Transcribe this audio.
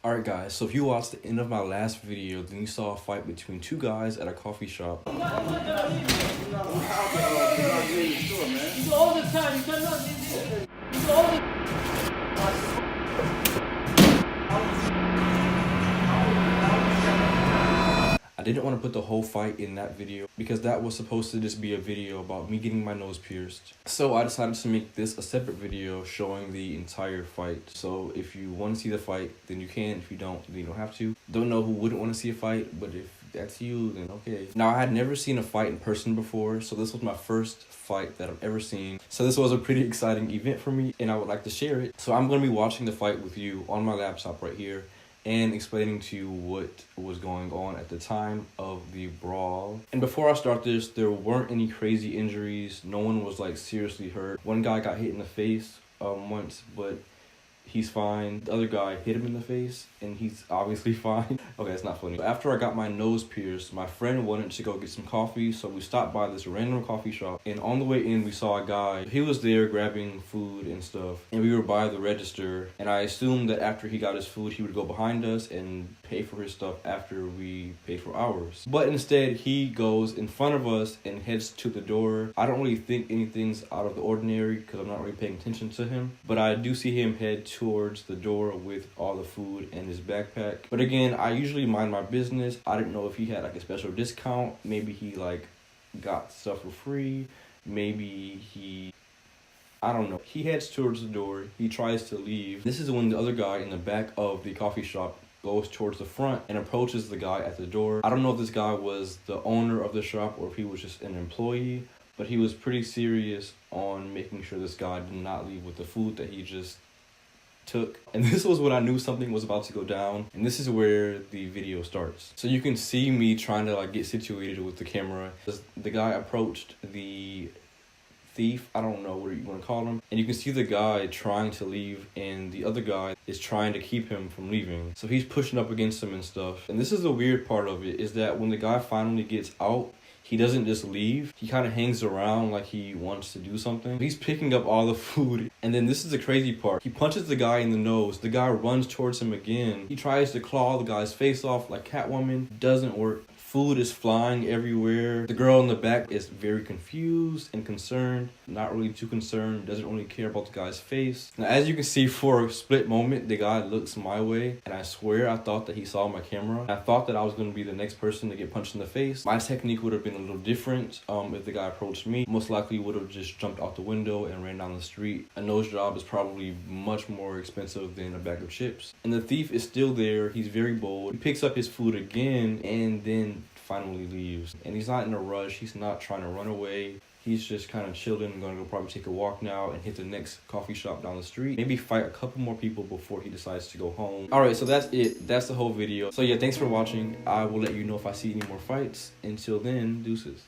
Alright guys, so if you watched the end of my last video, then you saw a fight between two guys at a coffee shop. All the time, you cannot I didn't want to put the whole fight in that video because that was supposed to just be a video about me getting my nose pierced. So I decided to make this a separate video showing the entire fight. So if you want to see the fight, then you can. If you don't, then you don't have to. Don't know who wouldn't want to see a fight, but if that's you, then okay. Now, I had never seen a fight in person before, so this was my first fight that I've ever seen. So this was a pretty exciting event for me, and I would like to share it. So I'm going to be watching the fight with you on my laptop right here and explaining to you what was going on at the time of the brawl. And before I start this, there weren't any crazy injuries. No one was like seriously hurt. One guy got hit in the face once, but he's fine. The other guy hit him in the face and he's obviously fine. Okay, it's not funny. After I got my nose pierced, my friend wanted to go get some coffee, so we stopped by this random coffee shop, and on the way in we saw a guy. He was there grabbing food and stuff, and we were by the register, and I assumed that after he got his food he would go behind us and pay for his stuff after we paid for ours. But instead he goes in front of us and heads to the door. I don't really think anything's out of the ordinary because I'm not really paying attention to him, but I do see him head towards the door with all the food and his backpack. But again, I usually mind my business. I didn't know if he had like a special discount. Maybe he like got stuff for free. Maybe I don't know. He heads towards the door. He tries to leave. This is when the other guy in the back of the coffee shop goes towards the front and approaches the guy at the door. I don't know if this guy was the owner of the shop or if he was just an employee, but he was pretty serious on making sure this guy did not leave with the food that he just took. And this was when I knew something was about to go down, and this is where the video starts. So you can see me trying to like get situated with the camera. The guy approached the thief, I don't know what you want to call him, and you can see the guy trying to leave and the other guy is trying to keep him from leaving. So he's pushing up against him and stuff. And this is the weird part of it, is that when the guy finally gets out, he doesn't just leave. He kind of hangs around like he wants to do something. He's picking up all the food. And then this is the crazy part. He punches the guy in the nose. The guy runs towards him again. He tries to claw the guy's face off like Catwoman. Doesn't work. Food is flying everywhere. The girl in the back is very confused and concerned. Not really too concerned. Doesn't really care about the guy's face. Now, as you can see, for a split moment, the guy looks my way. And I swear I thought that he saw my camera. I thought that I was going to be the next person to get punched in the face. My technique would have been a little different if the guy approached me. Most likely would have just jumped out the window and ran down the street. A nose job is probably much more expensive than a bag of chips. And the thief is still there. He's very bold. He picks up his food again and then finally leaves. And he's not in a rush. He's not trying to run away. He's just kind of chilling. Going to go probably take a walk now and hit the next coffee shop down the street. Maybe fight a couple more people before he decides to go home. Alright, so that's it. That's the whole video. So yeah, thanks for watching. I will let you know if I see any more fights. Until then, deuces.